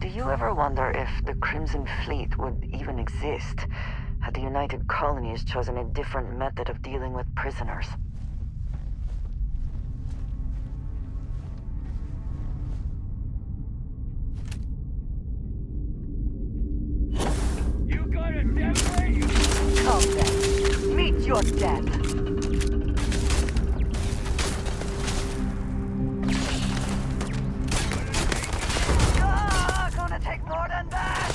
Do you ever wonder if the Crimson Fleet would even exist had the United Colonies chosen a different method of dealing with prisoners? You got a death ray? Come then, meet your death! Gonna take more than that!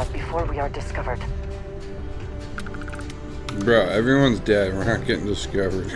that before we are discovered. Bro, everyone's dead. We're not getting discovered.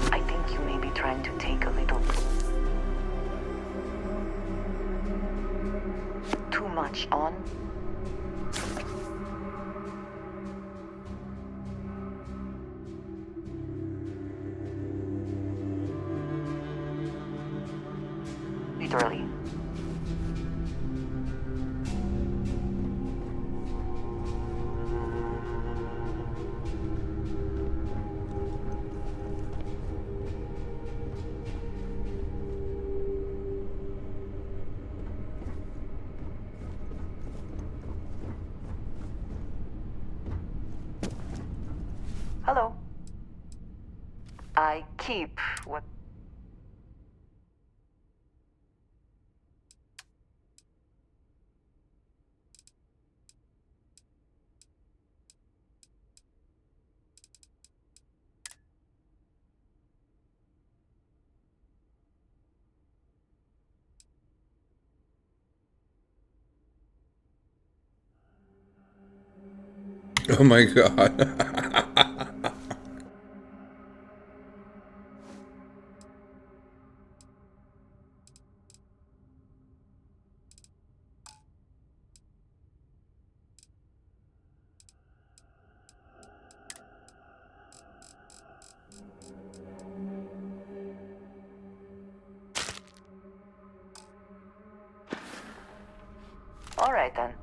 I think you may be trying to take a little too much on. Literally. Hello. I keep what... Oh my god. All right then.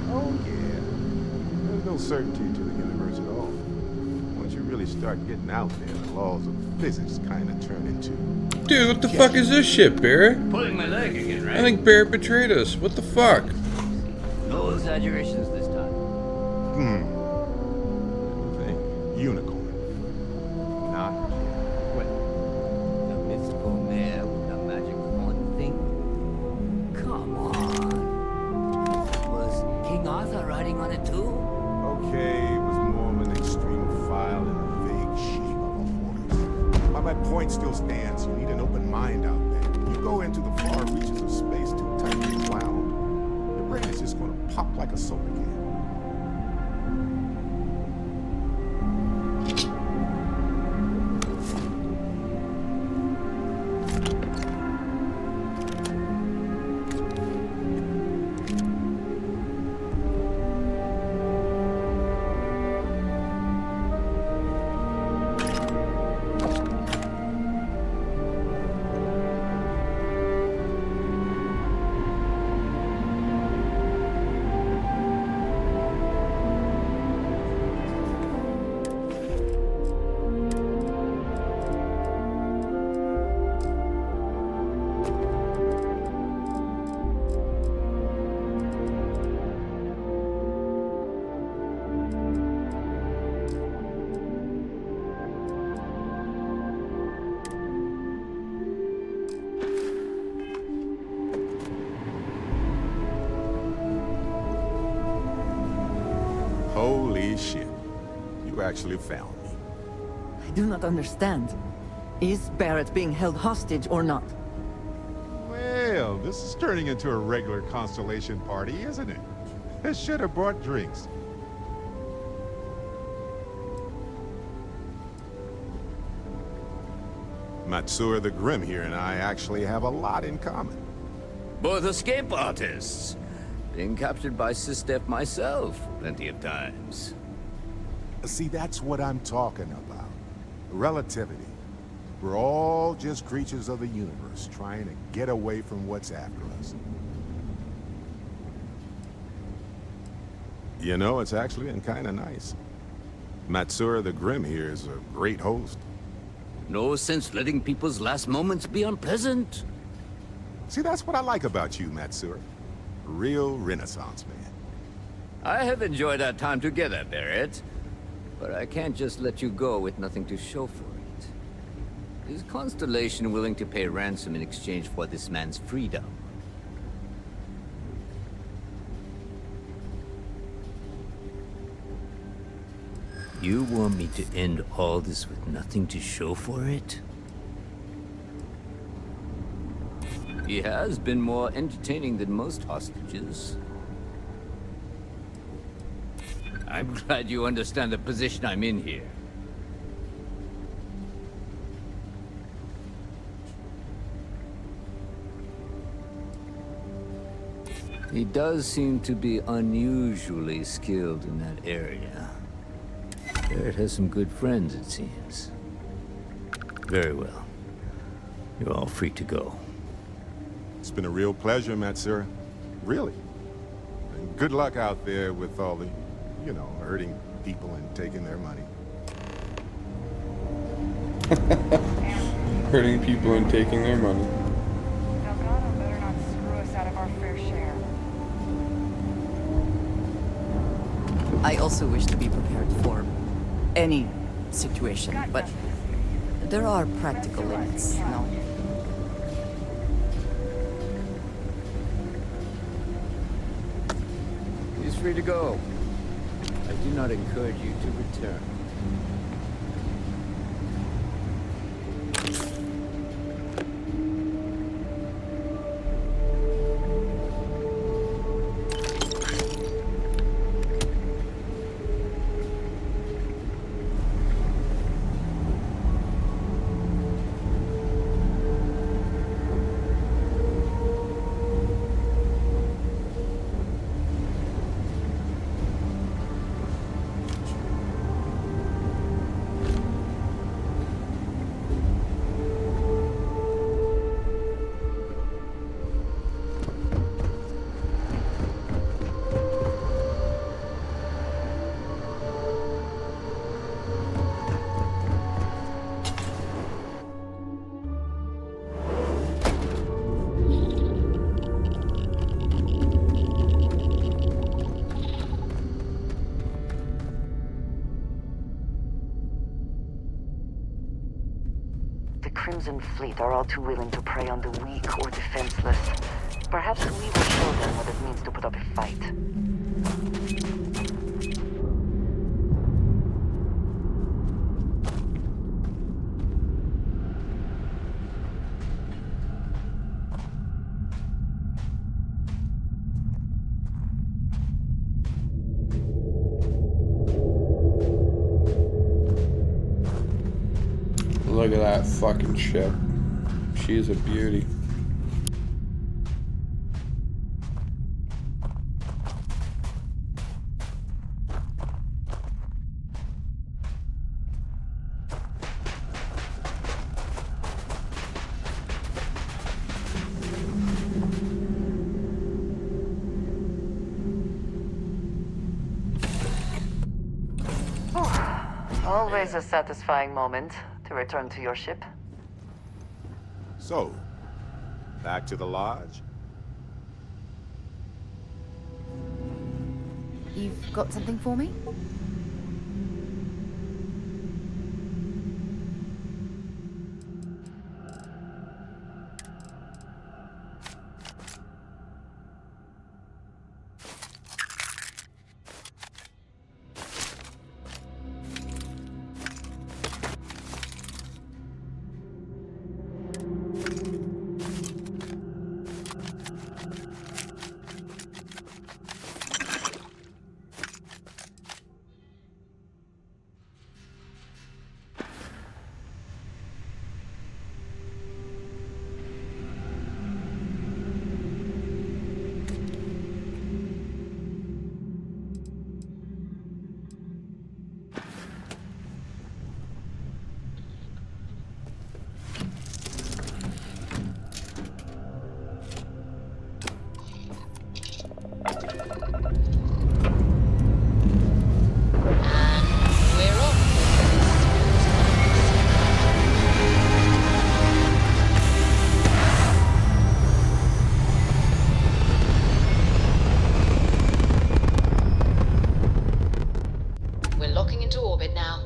Oh, yeah. There's no certainty to the universe at all. Once you really start getting out there, the laws of physics kind of turn into... Dude, what the fuck is this shit, Barrett? Pulling my leg again, right? I think Barrett betrayed us. What the fuck? No exaggerations this time. thing. Unicorn. Not yet. What? The mystical mare with the magic wand thing? Come on. Was King Arthur riding on it too? Okay, it was more of an extreme file in the vague shape of a horse. But my point still stands. You need an open mind out there. You go into the far reaches of space too tightly wound, your brain is just gonna pop like a soda can. Holy shit. You actually found me. I do not understand. Is Barrett being held hostage or not? Well, this is turning into a regular Constellation party, isn't it? I should have brought drinks. Matsura the Grim here and I actually have a lot in common. Both escape artists. Being captured by Sistef myself, plenty of times. See, that's what I'm talking about. Relativity. We're all just creatures of the universe, trying to get away from what's after us. You know, it's actually been kind of nice. Matsura the Grim here is a great host. No sense letting people's last moments be unpleasant. See, that's what I like about you, Matsura. Real Renaissance man. I have enjoyed our time together, Barrett. But I can't just let you go with nothing to show for it. Is Constellation willing to pay ransom in exchange for this man's freedom? You want me to end all this with nothing to show for it? He has been more entertaining than most hostages. I'm glad you understand the position I'm in here. He does seem to be unusually skilled in that area. Barrett has some good friends, it seems. Very well. You're all free to go. It's been a real pleasure, Matsura. Really. And good luck out there with all the, you know, hurting people and taking their money. Hurting people and taking their money. Delgado better not screw us out of our fair share. I also wish to be prepared for any situation, but there are practical limits, no? He's free to go. I do not encourage you to return. The Crimson Fleet are all too willing to prey on the weak or defenseless. Perhaps we will show them what it means to put up a fight. Look at that fucking ship. She's a beauty. Always a satisfying moment to return to your ship. So, back to the lodge? You've got something for me? We're locking into orbit now.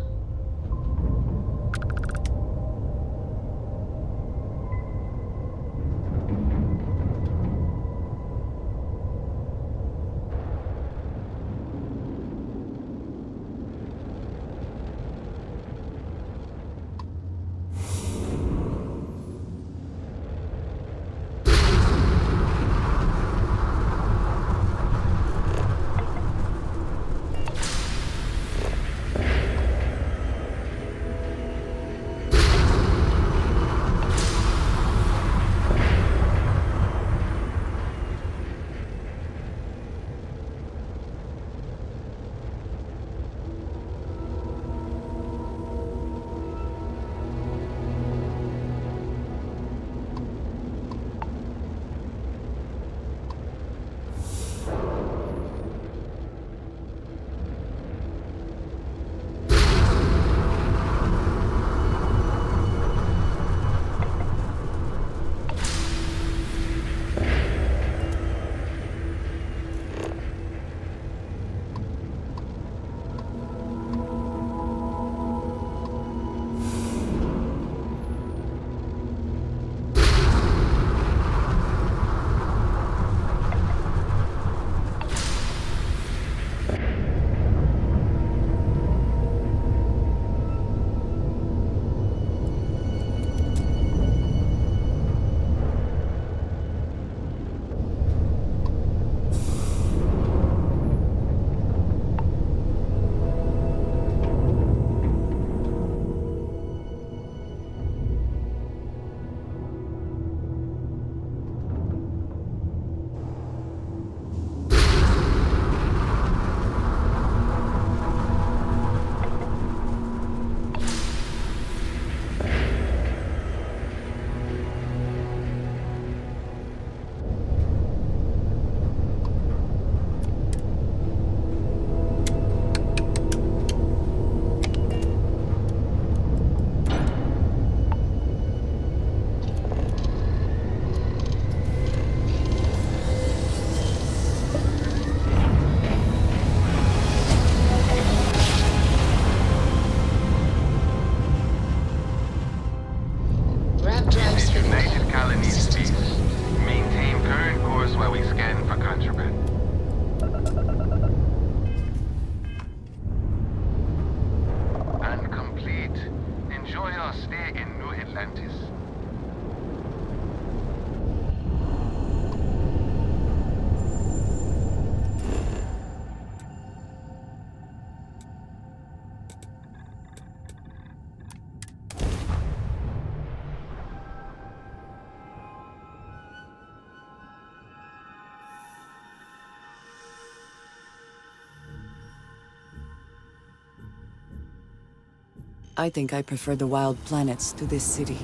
I think I prefer the wild planets to this city.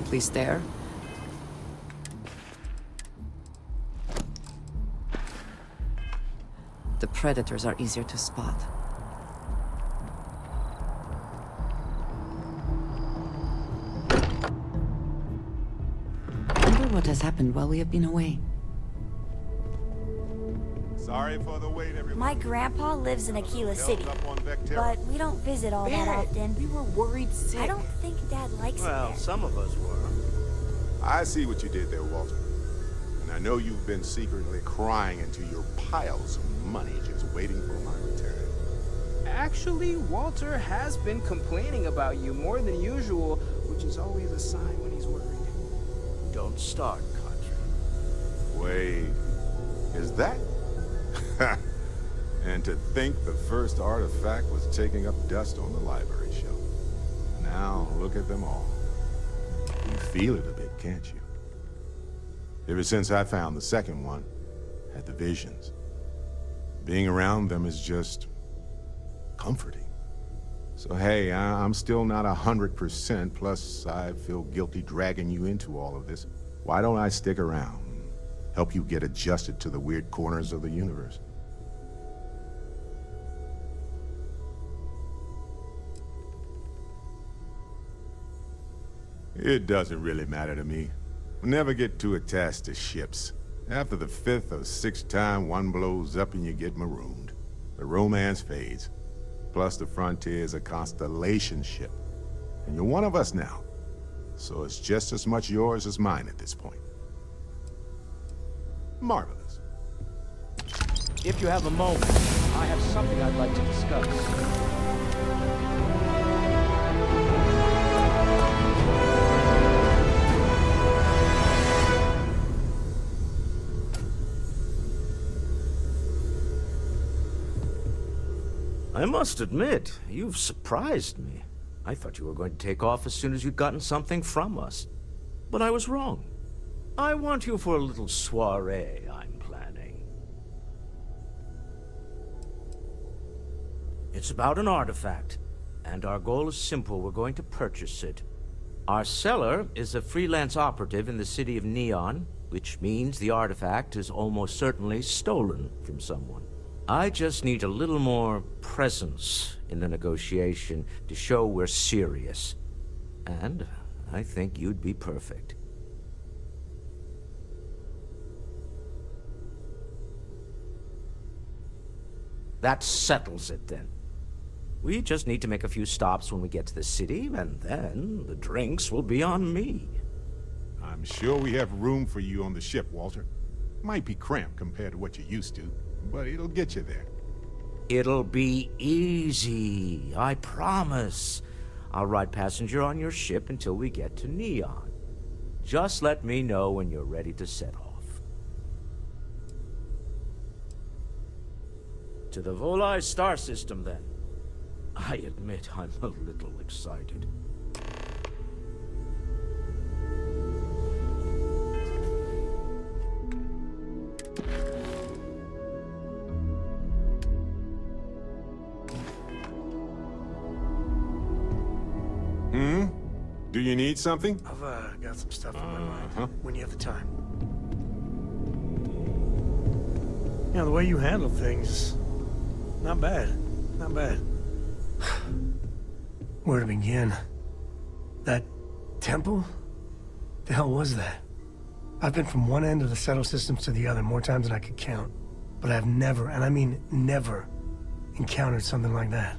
At least there. The predators are easier to spot. Wonder what has happened while we have been away. Sorry for the wait, everyone. My grandpa lives in Aquila City, Up on Vectera. but we don't visit all that often. We were worried sick. I don't think Dad likes it Well, there. some of us were. I see what you did there, Walter. And I know you've been secretly crying into your piles of money just waiting for my return. Actually, Walter has been complaining about you more than usual, which is always a sign when he's worried. Don't start, Country. Wait, is that? And to think the first artifact was taking up dust on the library shelf. Now, look at them all. You feel it a bit, can't you? Ever since I found the second one, had the visions. Being around them is just comforting. So hey, I'm still not 100%, plus I feel guilty dragging you into all of this. Why don't I stick around? Help you get adjusted to the weird corners of the universe. It doesn't really matter to me. Never get too attached to ships. After the 5th or 6th time one blows up and you get marooned, the romance fades. Plus the Frontier is a constellation ship. And you're one of us now. So it's just as much yours as mine at this point. Marvelous. If you have a moment, I have something I'd like to discuss. I must admit, you've surprised me. I thought you were going to take off as soon as you'd gotten something from us. But I was wrong. I want you for a little soiree I'm planning. It's about an artifact, and our goal is simple. We're going to purchase it. Our seller is a freelance operative in the city of Neon, which means the artifact is almost certainly stolen from someone. I just need a little more presence in the negotiation to show we're serious. And I think you'd be perfect. That settles it, then. We just need to make a few stops when we get to the city, and then the drinks will be on me. I'm sure we have room for you on the ship, Walter. Might be cramped compared to what you're used to, but it'll get you there. It'll be easy, I promise. I'll ride passenger on your ship until we get to Neon. Just let me know when you're ready to set off. To the Volai star system, then. I admit I'm a little excited. Do you need something? I've got some stuff on my mind. When you have the time. You know, the way you handle things, not bad. Not bad. Where to begin? That temple? The hell was that? I've been from one end of the settle systems to the other more times than I could count. But I've never, and I mean never, encountered something like that.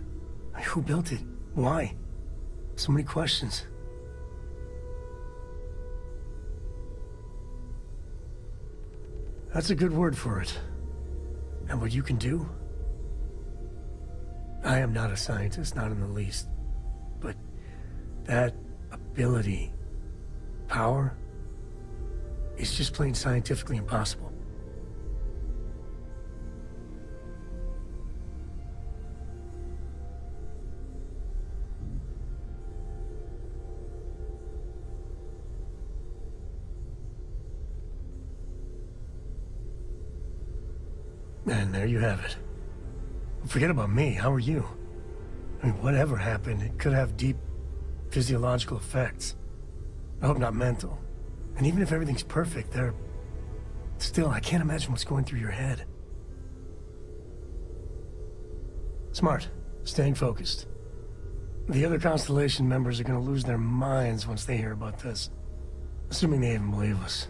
Who built it? Why? So many questions. That's a good word for it. And what you can do? I am not a scientist, not in the least. But that ability, power, is just plain scientifically impossible. And there you have it. Forget about me, how are you? I mean, whatever happened, it could have deep physiological effects. I hope not mental. And even if everything's perfect, still, I can't imagine what's going through your head. Smart. Staying focused. The other Constellation members are gonna lose their minds once they hear about this. Assuming they even believe us.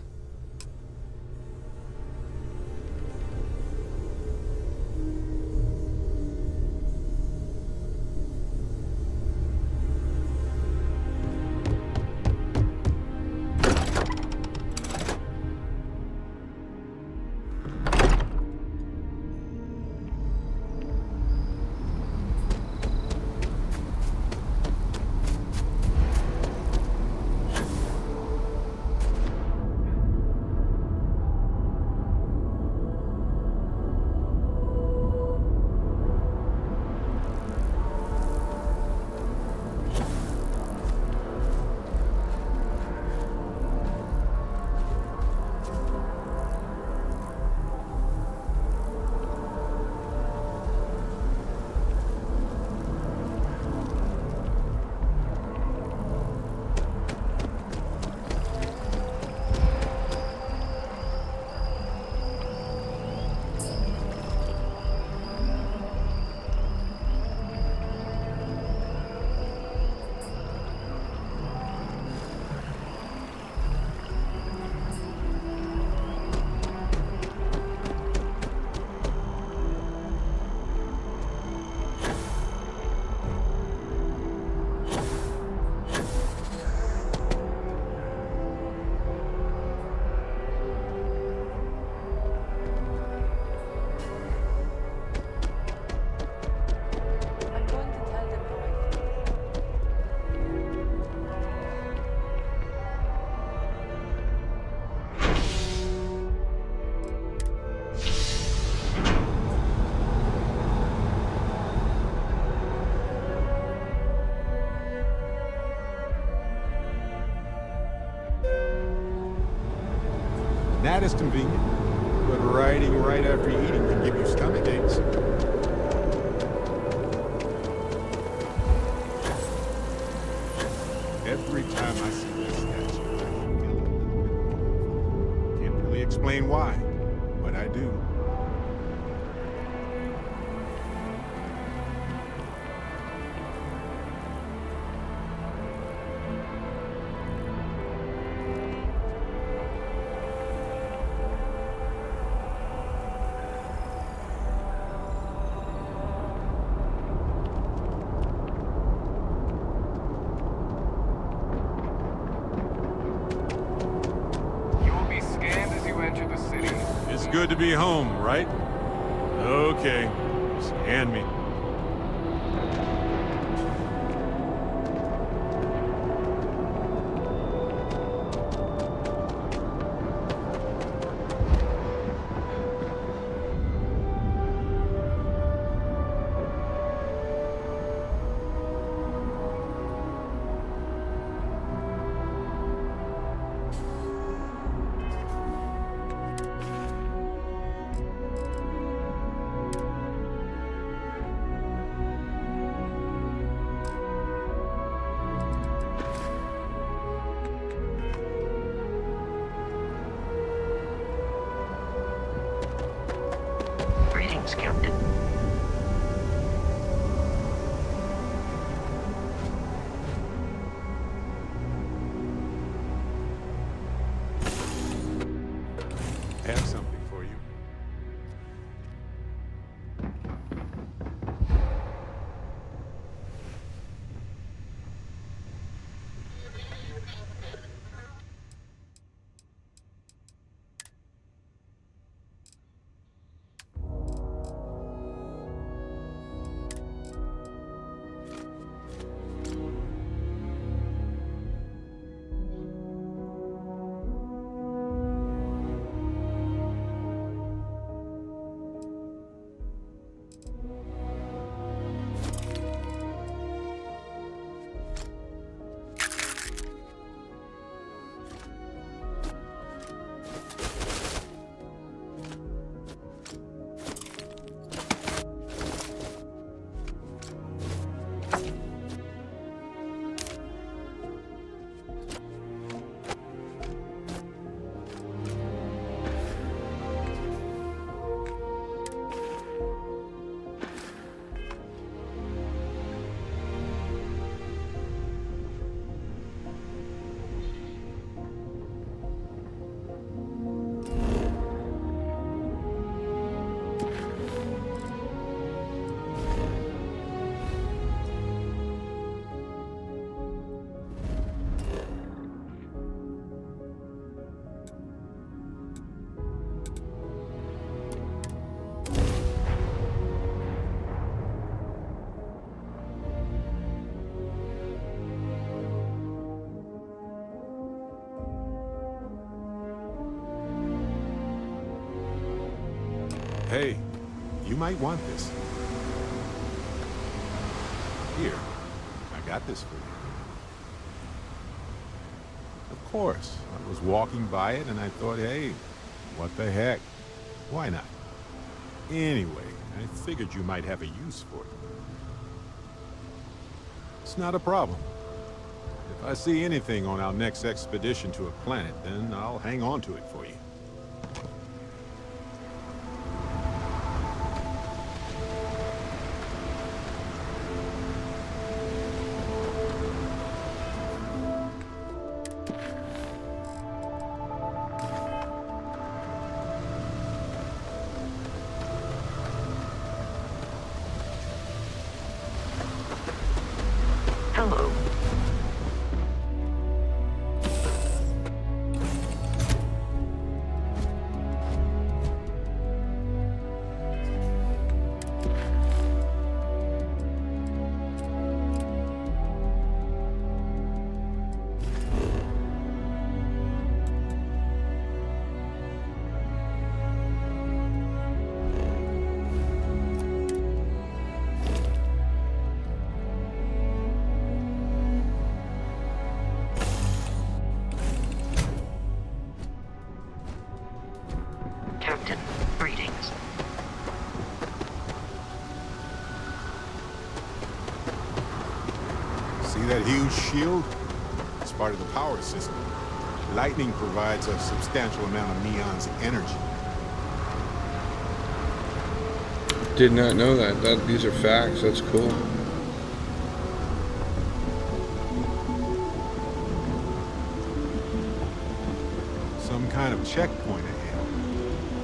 I'm going to tell them how I feel. That is convenient. But riding right after eating can give you stomach aches. Every time I see this statue, I feel it. Can't really explain why, but I do. You will be scanned as you enter the city. It's good to be home, right? Okay, scan me. Hey, you might want this. Here, I got this for you. Of course, I was walking by it and I thought, hey, what the heck? Why not? Anyway, I figured you might have a use for it. It's not a problem. If I see anything on our next expedition to a planet, then I'll hang on to it for you. Hello. Captain, greetings. See that huge shield? It's part of the power system. Lightning provides a substantial amount of Neon's energy. Did not know that. These are facts. That's cool. Some kind of checkpoint ahead.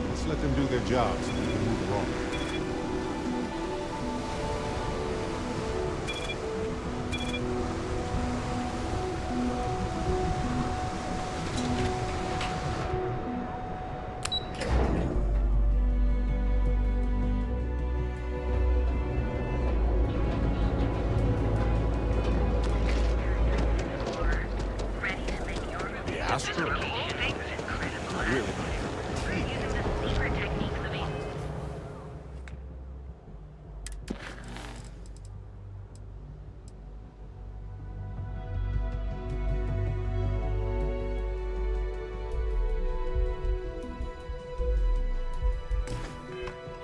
Let's let them do their jobs and we can move along. The Astro? Not really.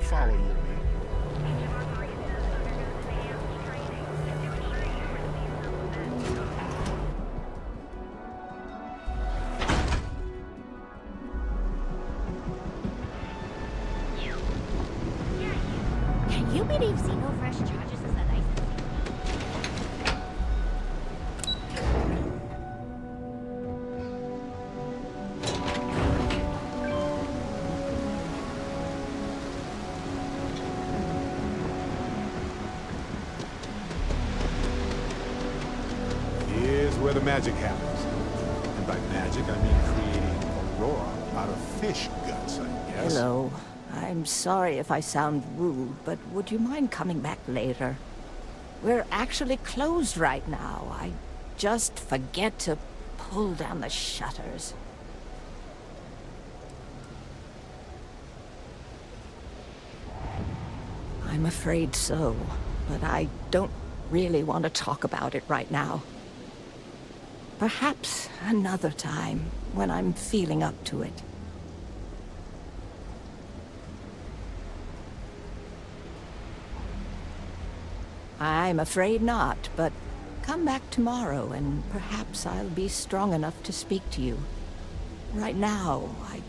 Follow your lead. Can you believe Xenofresh charges us a license? Here's where the magic happens. And by magic, I mean creating Aurora out of fish guts, I guess. Hello. I'm sorry if I sound rude, but would you mind coming back later? We're actually closed right now. I just forget to pull down the shutters. I'm afraid so, but I don't really want to talk about it right now. Perhaps another time, when I'm feeling up to it. I'm afraid not, but come back tomorrow and perhaps I'll be strong enough to speak to you. Right now, I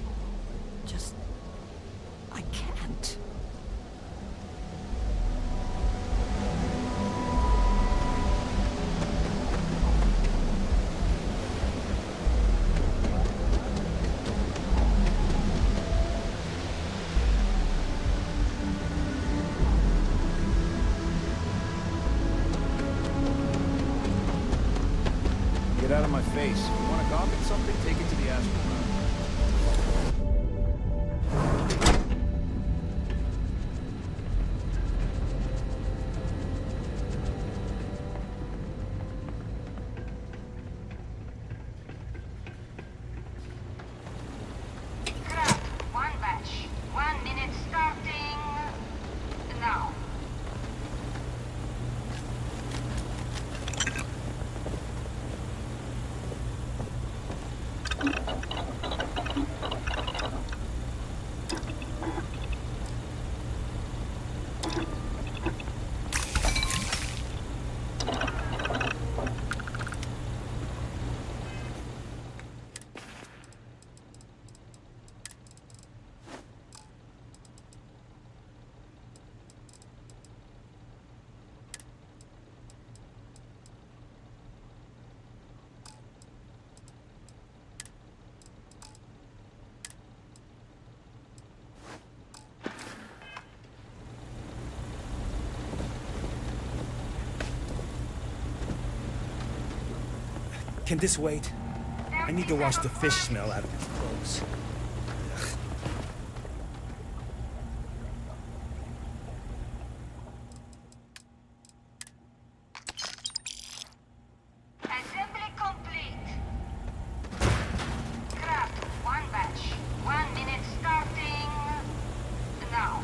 can't. Get out of my face. If you want to gawk at something, take it to the astronaut. One batch. 1 minute starting. Can this wait? I need to wash the fish smell out of his clothes. Assembly complete. Craft one batch. 1 minute starting now.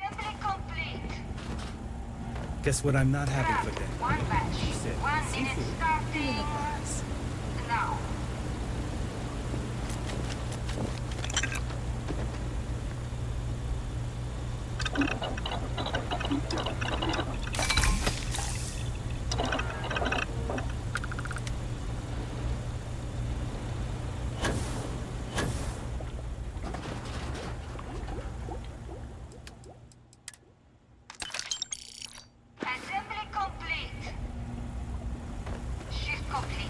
Assembly complete. Guess what I'm not having for dinner? One batch. She said, 1 minute seafood. starting now. Assembly complete. Shift complete.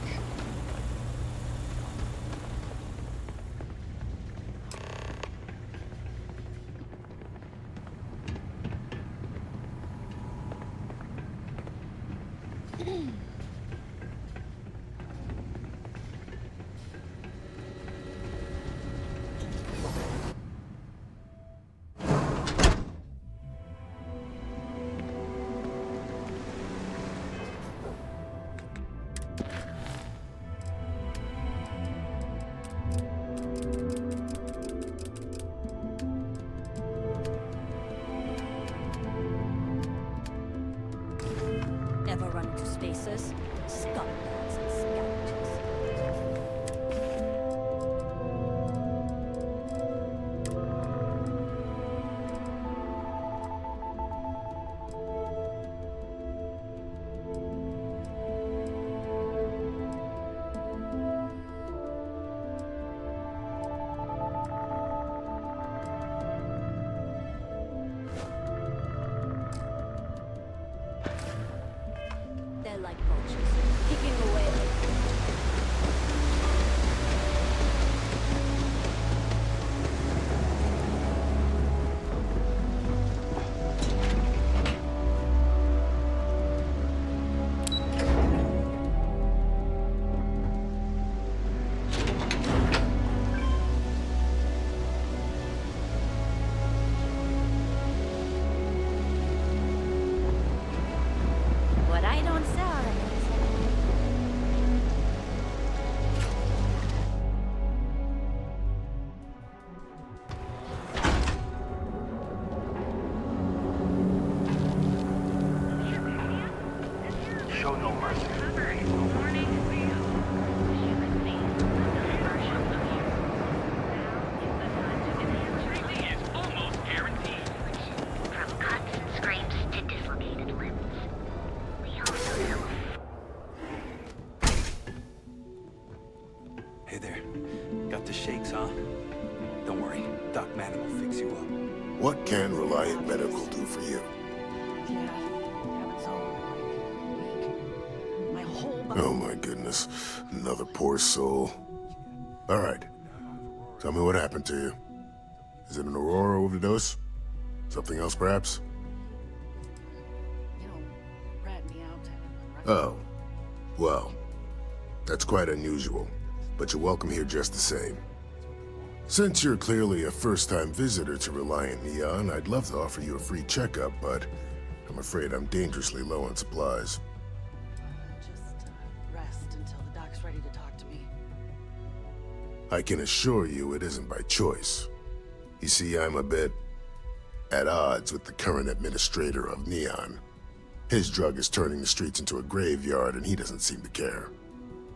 Ever run into spaces? Scumbags and scavengers. They're like vultures, picking away like what I don't sell. Show no mercy. From cuts and scrapes to dislocated limbs. We also sell Hey there. Got the shakes, huh? Don't worry. Doc Madden will fix you up. What can Reliant Medical do for you? Oh my goodness. Another poor soul. All right. Tell me what happened to you. Is it an Aurora overdose? Something else, perhaps? Oh. Well, that's quite unusual, but you're welcome here just the same. Since you're clearly a first-time visitor to Reliant Neon, I'd love to offer you a free checkup, but I'm afraid I'm dangerously low on supplies. Rest until the doc's ready to talk to me. I can assure you it isn't by choice. You see, I'm a bit at odds with the current administrator of Neon. His drug is turning the streets into a graveyard, and he doesn't seem to care.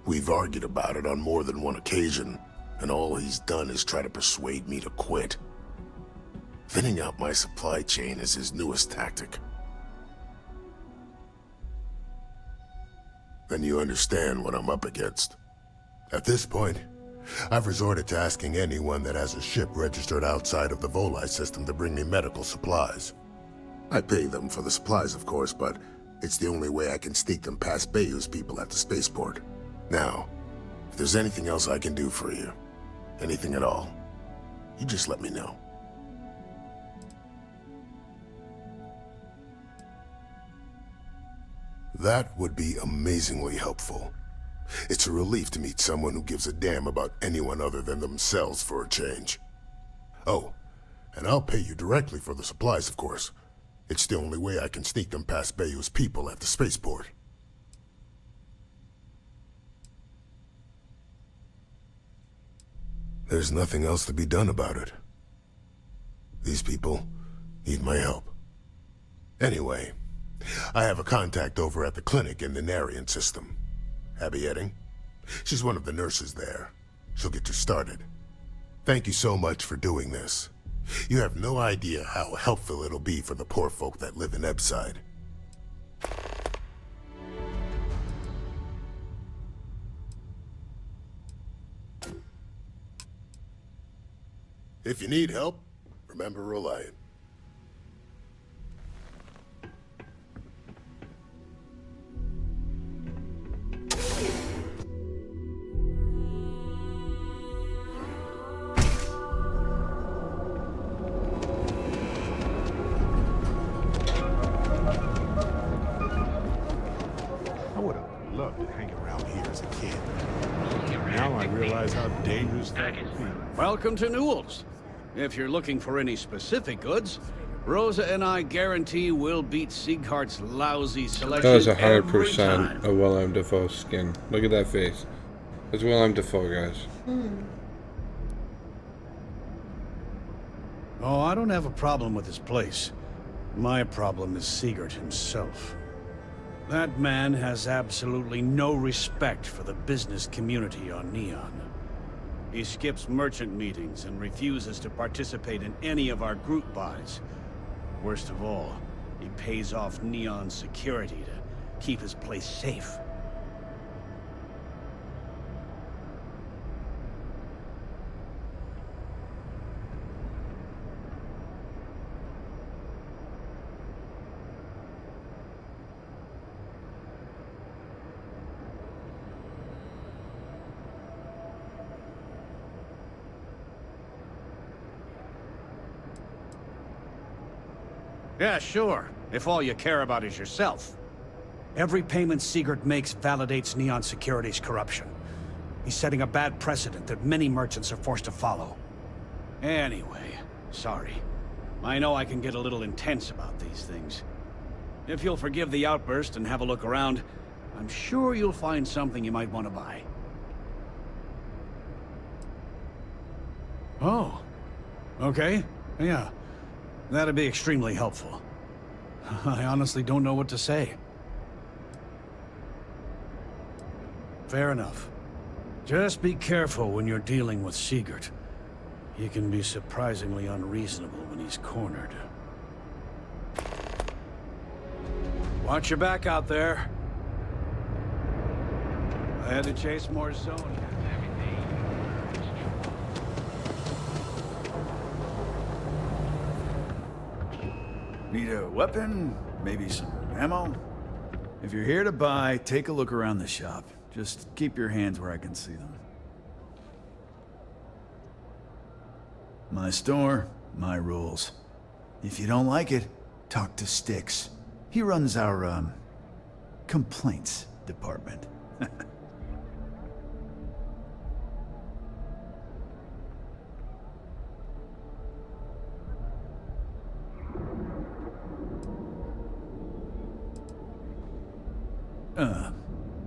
We've argued about it on more than one occasion, and all he's done is try to persuade me to quit. Thinning out my supply chain is his newest tactic. Then you understand what I'm up against. At this point, I've resorted to asking anyone that has a ship registered outside of the Volii system to bring me medical supplies. I pay them for the supplies, of course, but it's the only way I can sneak them past Bayou's people at the spaceport. Now, if there's anything else I can do for you, anything at all, you just let me know. That would be amazingly helpful. It's a relief to meet someone who gives a damn about anyone other than themselves for a change. Oh, and I'll pay you directly for the supplies, of course. It's the only way I can sneak them past Bayou's people at the spaceport. There's nothing else to be done about it. These people need my help. Anyway, I have a contact over at the clinic in the Narian system. Abby Edding. She's one of the nurses there. She'll get you started. Thank you so much for doing this. You have no idea how helpful it'll be for the poor folk that live in Ebside. If you need help, remember Reliant. I would have loved to hang around here as a kid. Now I realize how dangerous that could be. Welcome to Newell's. If you're looking for any specific goods, Rosa and I guarantee we'll beat Sieghart's lousy selection. That is every 100% time. a Willem Dafoe skin. Look at that face. That's Willem Dafoe, guys. Oh, I don't have a problem with this place. My problem is Siegert himself. That man has absolutely no respect for the business community on Neon. He skips merchant meetings and refuses to participate in any of our group buys. Worst of all, he pays off Neon security to keep his place safe. Yeah, sure, if all you care about is yourself. Every payment Siegert makes validates Neon Security's corruption. He's setting a bad precedent that many merchants are forced to follow. Anyway, sorry. I know I can get a little intense about these things. If you'll forgive the outburst and have a look around, I'm sure you'll find something you might want to buy. Oh, okay, yeah. That'd be extremely helpful. I honestly don't know what to say. Fair enough. Just be careful when you're dealing with Siegert. He can be surprisingly unreasonable when he's cornered. Watch your back out there. I had to chase more zone. Need a weapon? Maybe some ammo? If you're here to buy, take a look around the shop. Just keep your hands where I can see them. My store, my rules. If you don't like it, talk to Styx. He runs our, complaints department.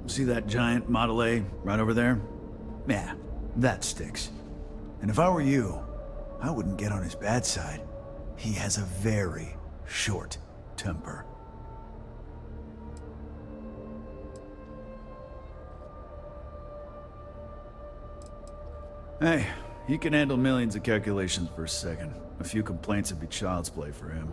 See that giant Model A right over there? Yeah, that Styx. And if I were you, I wouldn't get on his bad side. He has a very short temper. Hey, he can handle millions of calculations per second. A few complaints would be child's play for him.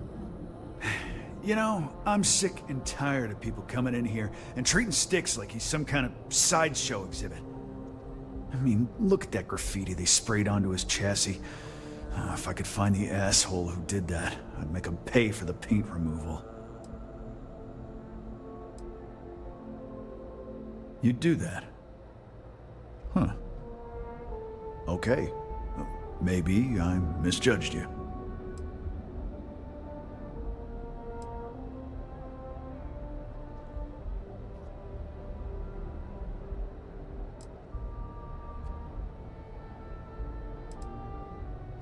You know, I'm sick and tired of people coming in here and treating Styx like he's some kind of sideshow exhibit. I mean, look at that graffiti they sprayed onto his chassis. If I could find the asshole who did that, I'd make him pay for the paint removal. You'd do that? Huh. Okay. Maybe I misjudged you.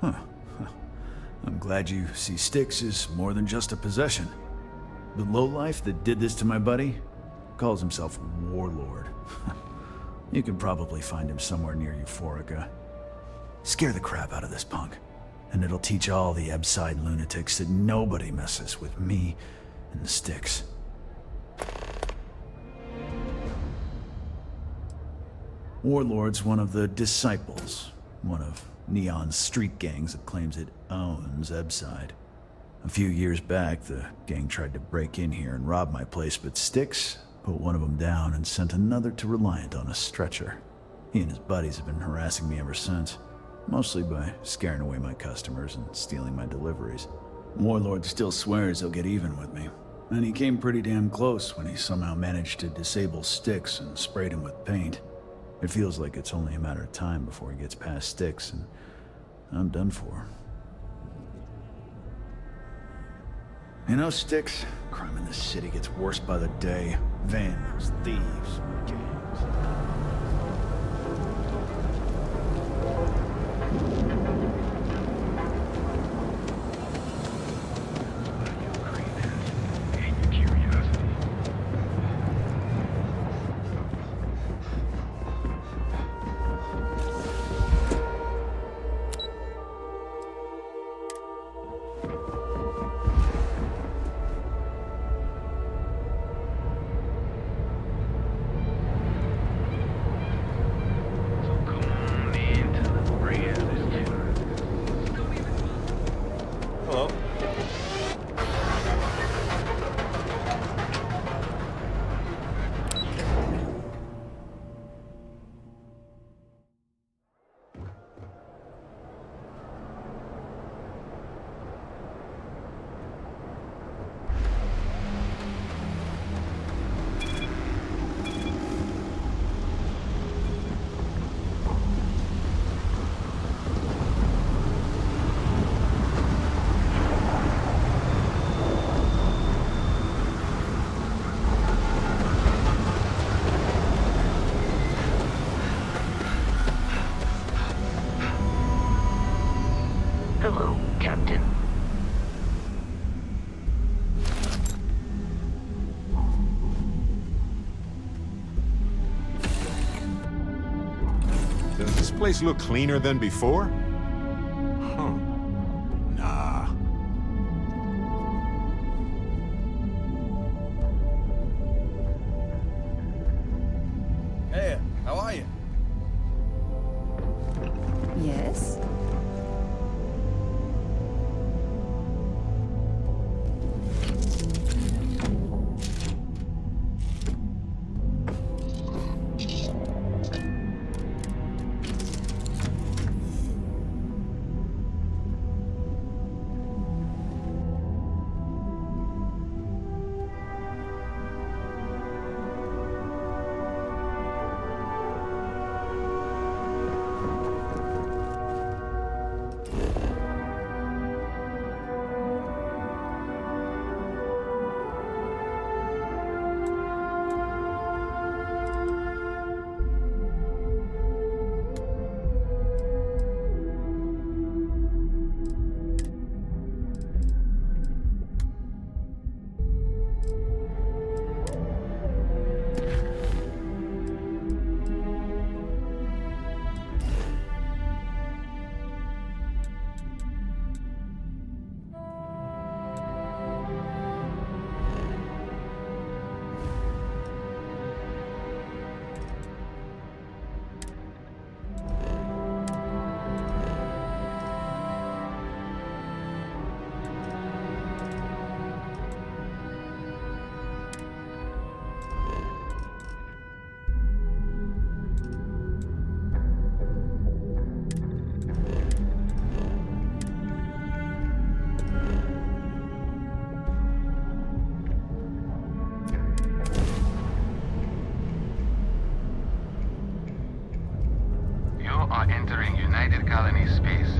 Huh. I'm glad you see Styx as more than just a possession. The lowlife that did this to my buddy calls himself Warlord. You can probably find him somewhere near Euphorica. Scare the crap out of this punk, and it'll teach all the Ebside lunatics that nobody messes with me and the Styx. Warlord's one of the Disciples, one of Neon's street gangs that claims it owns Ebside. A few years back, the gang tried to break in here and rob my place, but Styx put one of them down and sent another to Reliant on a stretcher. He and his buddies have been harassing me ever since, mostly by scaring away my customers and stealing my deliveries. Warlord still swears he'll get even with me, and he came pretty damn close when he somehow managed to disable Styx and sprayed him with paint. It feels like it's only a matter of time before he gets past Styx, and I'm done for. You know, Styx, crime in this city gets worse by the day. Vandals, thieves, gangs. Hello, Captain. Does this place look cleaner than before? Huh. Nah. Hey, how are you? Yes? are entering United Colony space.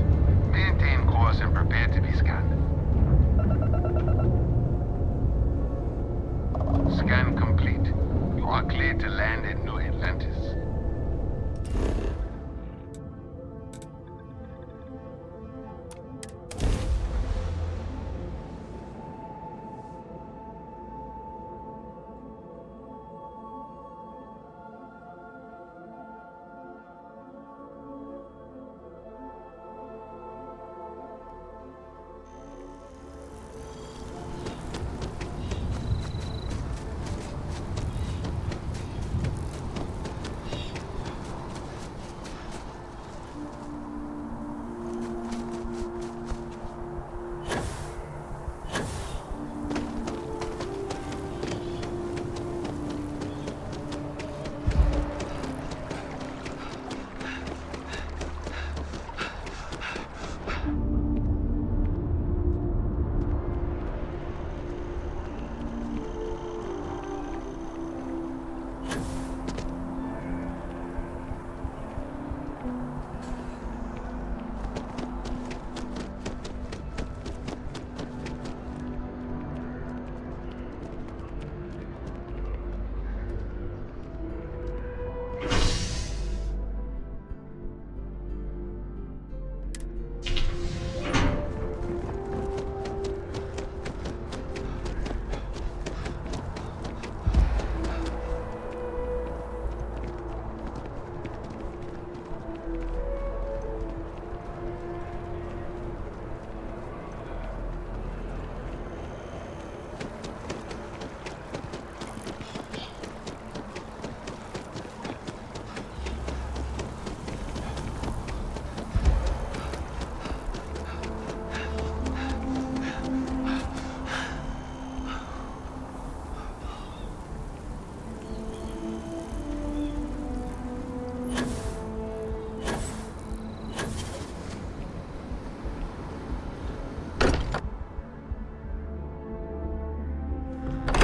Maintain course and prepare to be scanned. Scan complete. You are cleared to land in New Atlantis.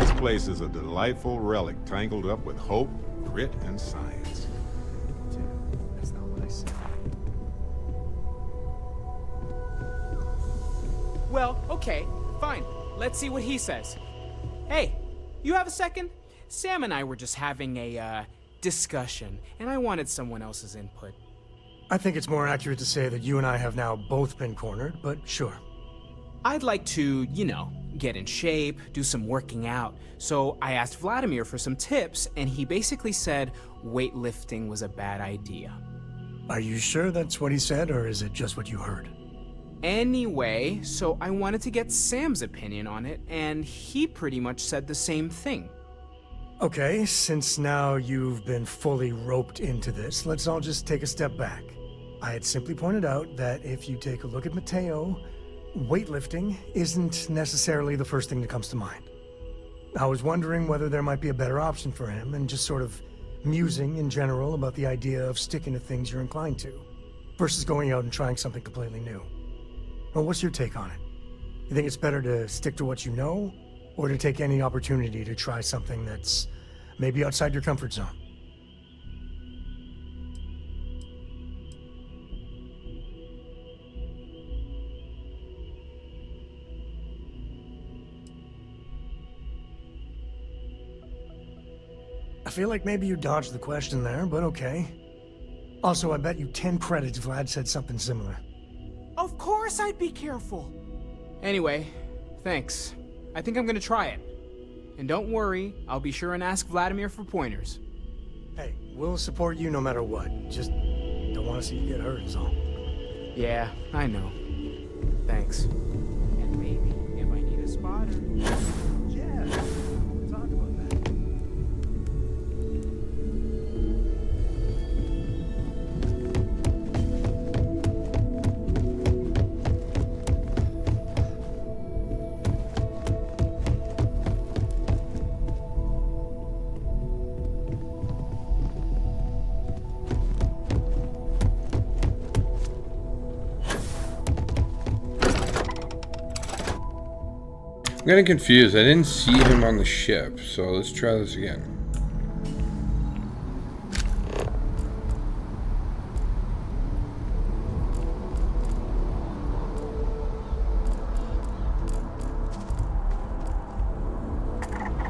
This place is a delightful relic tangled up with hope, grit, and science. That's not what I said. Well, okay, fine. Let's see what he says. Hey, you have a second? Sam and I were just having a, discussion, and I wanted someone else's input. I think it's more accurate to say that you and I have now both been cornered, but sure. I'd like to, you know, get in shape, do some working out. So I asked Vladimir for some tips, and he basically said weightlifting was a bad idea. Are you sure that's what he said, or is it just what you heard? Anyway, so I wanted to get Sam's opinion on it, and he pretty much said the same thing. Okay, since now you've been fully roped into this, let's all just take a step back. I had simply pointed out that if you take a look at Mateo, weightlifting isn't necessarily the first thing that comes to mind. I was wondering whether there might be a better option for him, and just sort of musing in general about the idea of sticking to things you're inclined to, versus going out and trying something completely new. Well, what's your take on it? You think it's better to stick to what you know, or to take any opportunity to try something that's maybe outside your comfort zone? I feel like maybe you dodged the question there, but okay. Also, I bet you 10 credits Vlad said something similar. Of course I'd be careful. Anyway, thanks. I think I'm gonna try it. And don't worry, I'll be sure and ask Vladimir for pointers. Hey, we'll support you no matter what. Just don't want to see you get hurt is all. Yeah, I know. Thanks. And maybe if I need a spotter. Yeah, we'll talk about that. I'm getting confused. I didn't see him on the ship, so let's try this again.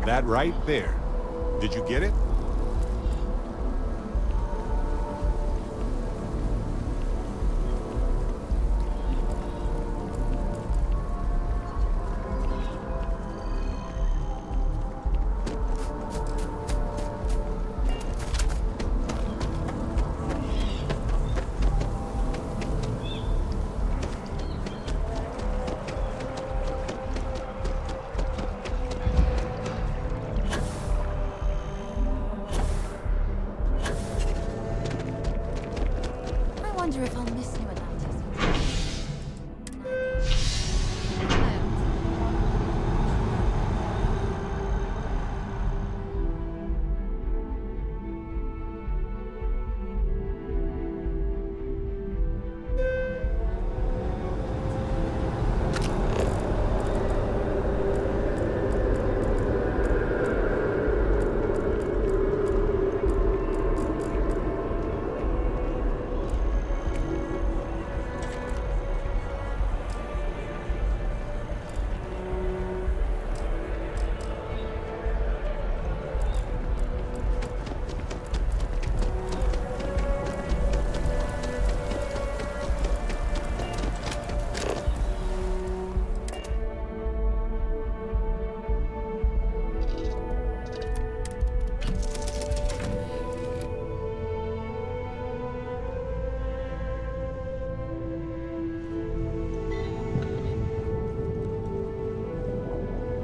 That right there. Did you get it? I wonder if I'll miss you in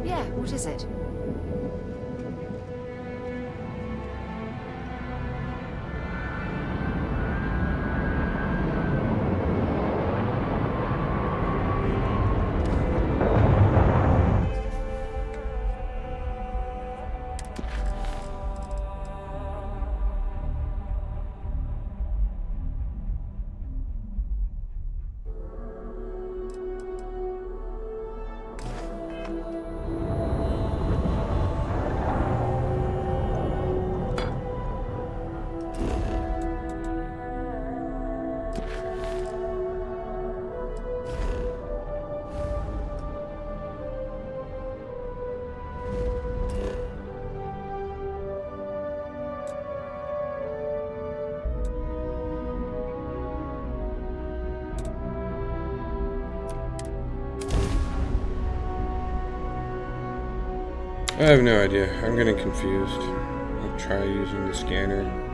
Yeah, what is it? I have no idea. I'm getting confused. I'll try using the scanner.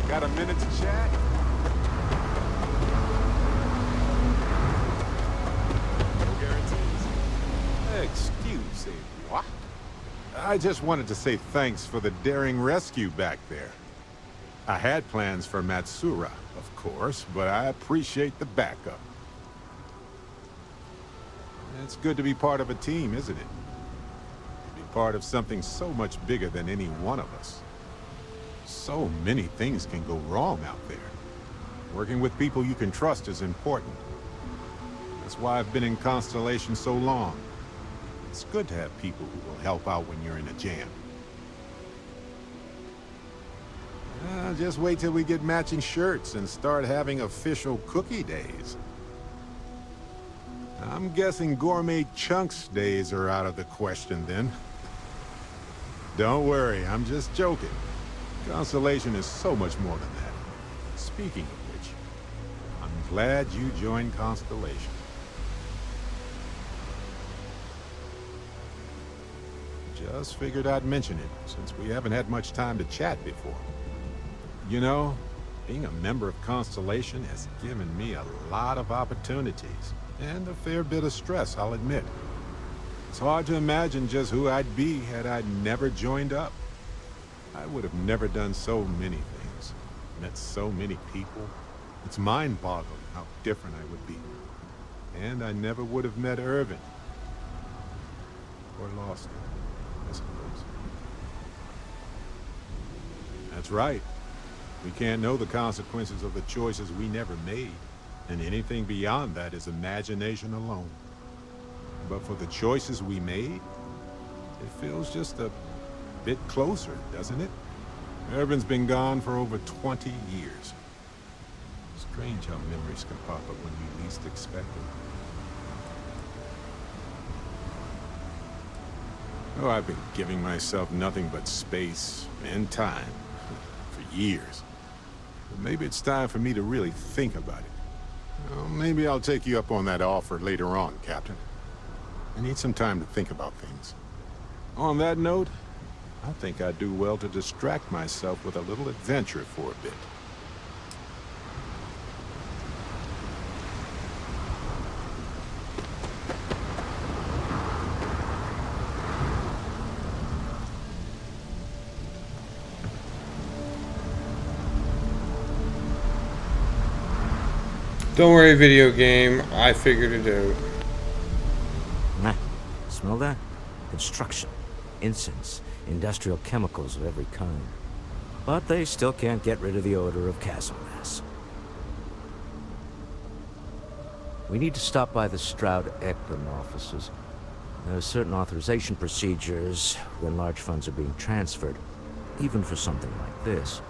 Got a minute to chat? No guarantees. Excuse me, what? I just wanted to say thanks for the daring rescue back there. I had plans for Matsura, of course, but I appreciate the backup. It's good to be part of a team, isn't it? Be part of something so much bigger than any one of us. So many things can go wrong out there. Working with people you can trust is important. That's why I've been in Constellation so long. It's good to have people who will help out when you're in a jam. Just wait till we get matching shirts and start having official cookie days. I'm guessing gourmet chunks days are out of the question then. Don't worry, I'm just joking. Constellation is so much more than that. Speaking of which, I'm glad you joined Constellation. Just figured I'd mention it, since we haven't had much time to chat before. You know, being a member of Constellation has given me a lot of opportunities, and a fair bit of stress, I'll admit. It's hard to imagine just who I'd be had I never joined up. I would have never done so many things, met so many people. It's mind-boggling how different I would be. And I never would have met Irvin. Or lost him, I suppose. That's right. We can't know the consequences of the choices we never made, and anything beyond that is imagination alone. But for the choices we made, it feels just a bit closer, doesn't it? Irvin's been gone for over 20 years. Strange how memories can pop up when you least expect them. Oh, I've been giving myself nothing but space and time for years. But maybe it's time for me to really think about it. Well, maybe I'll take you up on that offer later on, Captain. I need some time to think about things. On that note, I think I'd do well to distract myself with a little adventure for a bit. Don't worry, video game. I figured it out. Smell that? Construction, incense, industrial chemicals of every kind. But they still can't get rid of the odor of castle mass. We need to stop by the Stroud-Eklund offices. There are certain authorization procedures when large funds are being transferred, even for something like this.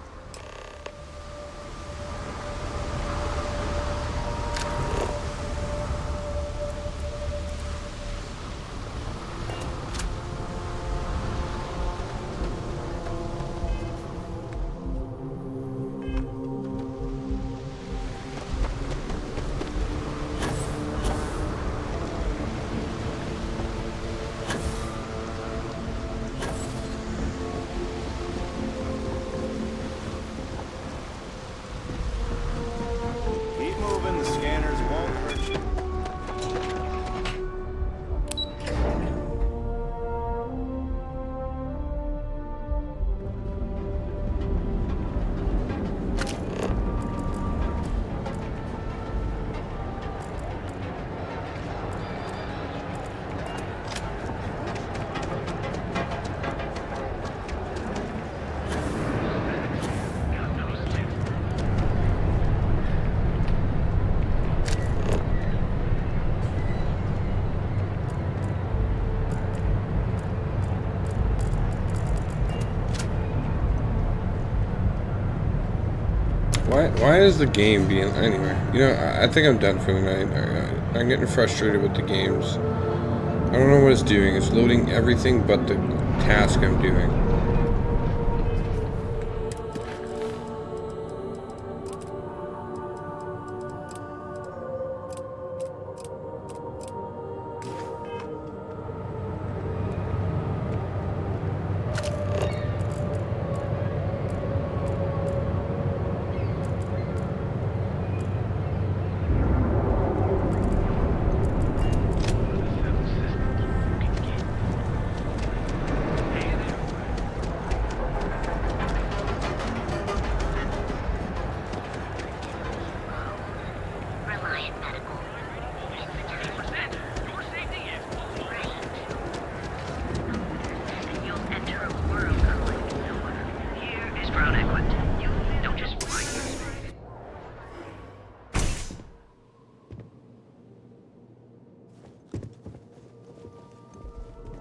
Why is the game being... Anyway, you know, I think I'm done for the night. I'm getting frustrated with the games. I don't know what it's doing. It's loading everything but the task I'm doing.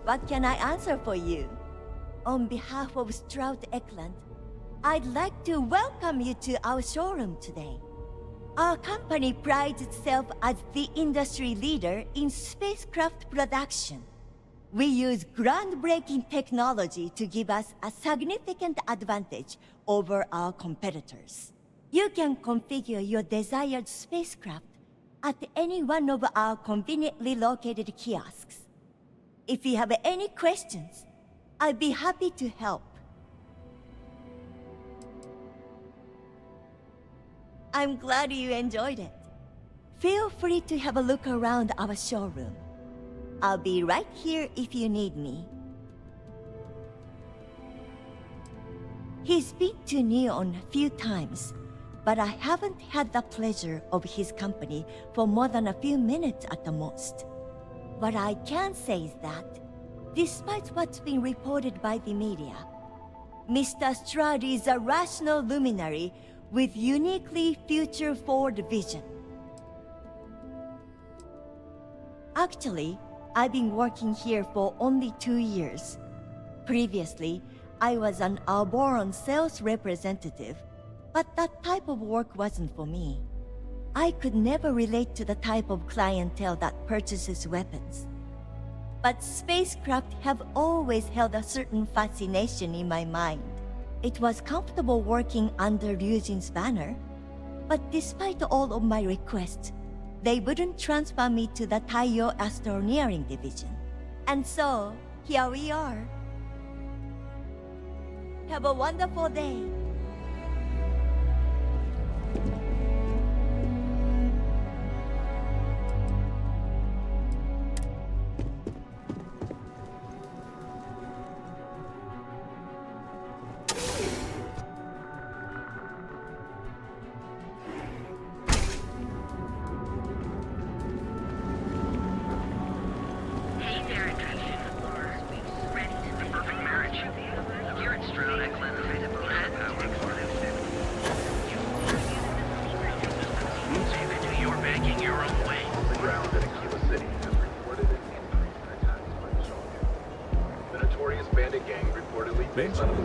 What can I answer for you? On behalf of Stroud-Eklund, I'd like to welcome you to our showroom today. Our company prides itself as the industry leader in spacecraft production. We use groundbreaking technology to give us a significant advantage over our competitors. You can configure your desired spacecraft at any one of our conveniently located kiosks. If you have any questions, I'd be happy to help. I'm glad you enjoyed it. Feel free to have a look around our showroom. I'll be right here if you need me. He's been to Neon a few times, but I haven't had the pleasure of his company for more than a few minutes at the most. What I can say is that, despite what's been reported by the media, Mr. Strad is a rational luminary with uniquely future-forward vision. Actually, I've been working here for only 2 years. Previously, I was an Arboron sales representative, but that type of work wasn't for me. I could never relate to the type of clientele that purchases weapons. But spacecraft have always held a certain fascination in my mind. It was comfortable working under Ryujin's banner, but despite all of my requests, they wouldn't transfer me to the Taiyo Astroneering Division. And so, here we are. Have a wonderful day.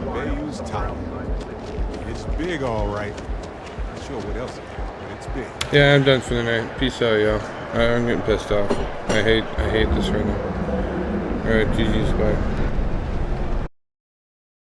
Bayou's tower. It's big, all right. Not sure what else it is, but it's big. Yeah, I'm done for the night. Peace out, yo. I'm getting pissed off. I hate this right now. Alright, GG's, bye.